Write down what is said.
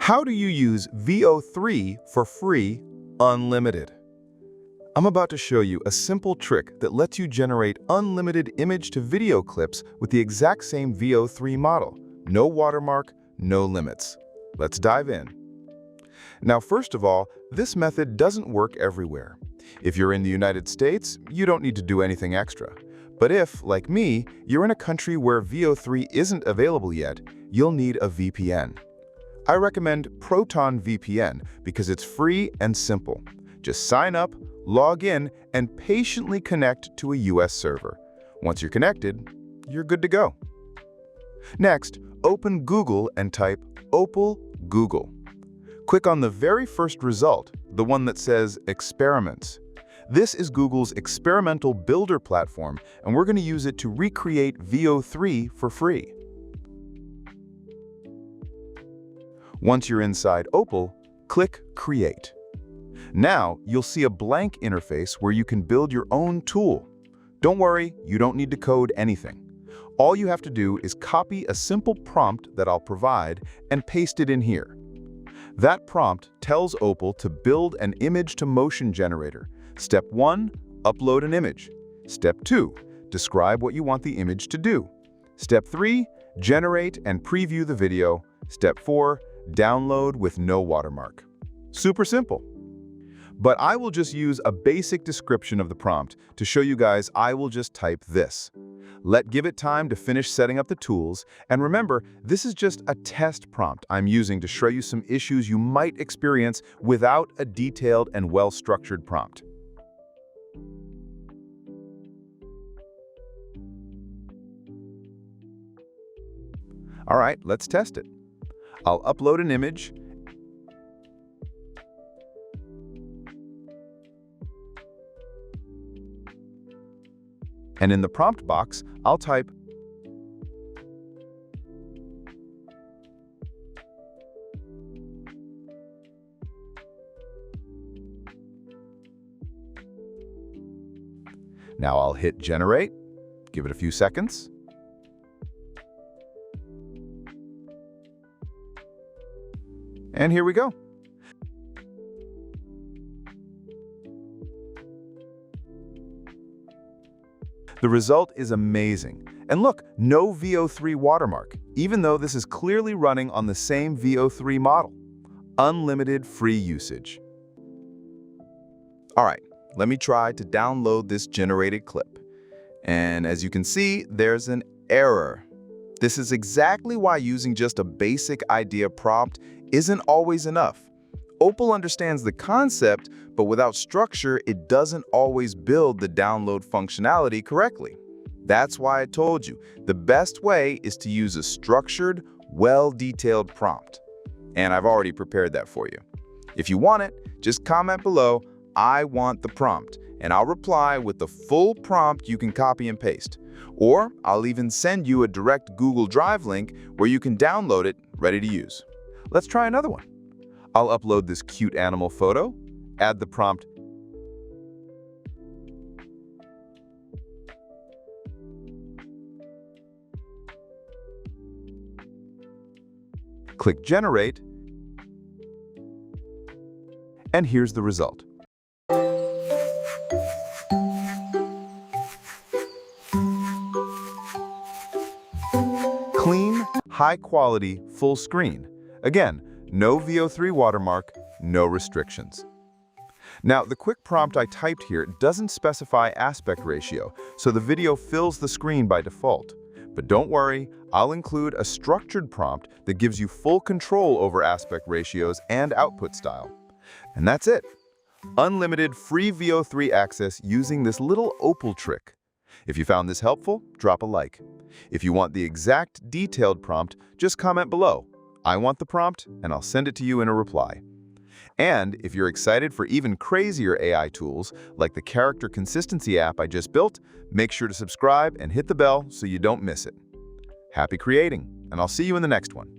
How do you use VO3 for free, unlimited? I'm about to show you a simple trick that lets you generate unlimited image-to-video clips with the exact same VO3 model. No watermark, no limits. Let's dive in. Now, first of all, this method doesn't work everywhere. If you're in the United States, you don't need to do anything extra. But if, like me, you're in a country where VO3 isn't available yet, you'll need a VPN. I recommend ProtonVPN because it's free and simple. Just sign up, log in, and patiently connect to a US server. Once you're connected, you're good to go. Next, open Google and type Opal Google. Click on the very first result, the one that says Experiments. This is Google's experimental builder platform, and we're going to use it to recreate VO3 for free. Once you're inside Opal, click Create. Now, you'll see a blank interface where you can build your own tool. Don't worry, you don't need to code anything. All you have to do is copy a simple prompt that I'll provide and paste it in here. That prompt tells Opal to build an image-to-motion generator. Step 1, upload an image. Step 2, describe what you want the image to do. Step 3, generate and preview the video. Step 4, download with no watermark. Super simple. But I will just use a basic description of the prompt. To show you guys, I will just type this. Give it time to finish setting up the tools, and remember, this is just a test prompt I'm using to show you some issues you might experience without a detailed and well-structured prompt. All right, let's test it. I'll upload an image, and in the prompt box, I'll type Now I'll hit Generate, give it a few seconds. And here we go. The result is amazing. And look, no VO3 watermark, even though this is clearly running on the same VO3 model. Unlimited free usage. All right, let me try to download this generated clip. And as you can see, there's an error. This is exactly why using just a basic idea prompt isn't always enough. Opal understands the concept, but without structure, it doesn't always build the download functionality correctly. That's why I told you, the best way is to use a structured, well-detailed prompt. And I've already prepared that for you. If you want it, just comment below, "I want the prompt," and I'll reply with the full prompt you can copy and paste. Or I'll even send you a direct Google Drive link where you can download it ready to use. Let's try another one. I'll upload this cute animal photo, add the prompt, click Generate, and here's the result. Clean, high-quality, full screen. Again, no VO3 watermark, no restrictions. Now, the quick prompt I typed here doesn't specify aspect ratio, so the video fills the screen by default. But don't worry, I'll include a structured prompt that gives you full control over aspect ratios and output style. And that's it. Unlimited free VO3 access using this little Opal trick. If you found this helpful, drop a like. If you want the exact detailed prompt, just comment below. I want the prompt, and I'll send it to you in a reply. And if you're excited for even crazier AI tools, like the character consistency app I just built, make sure to subscribe and hit the bell so you don't miss it. Happy creating, and I'll see you in the next one.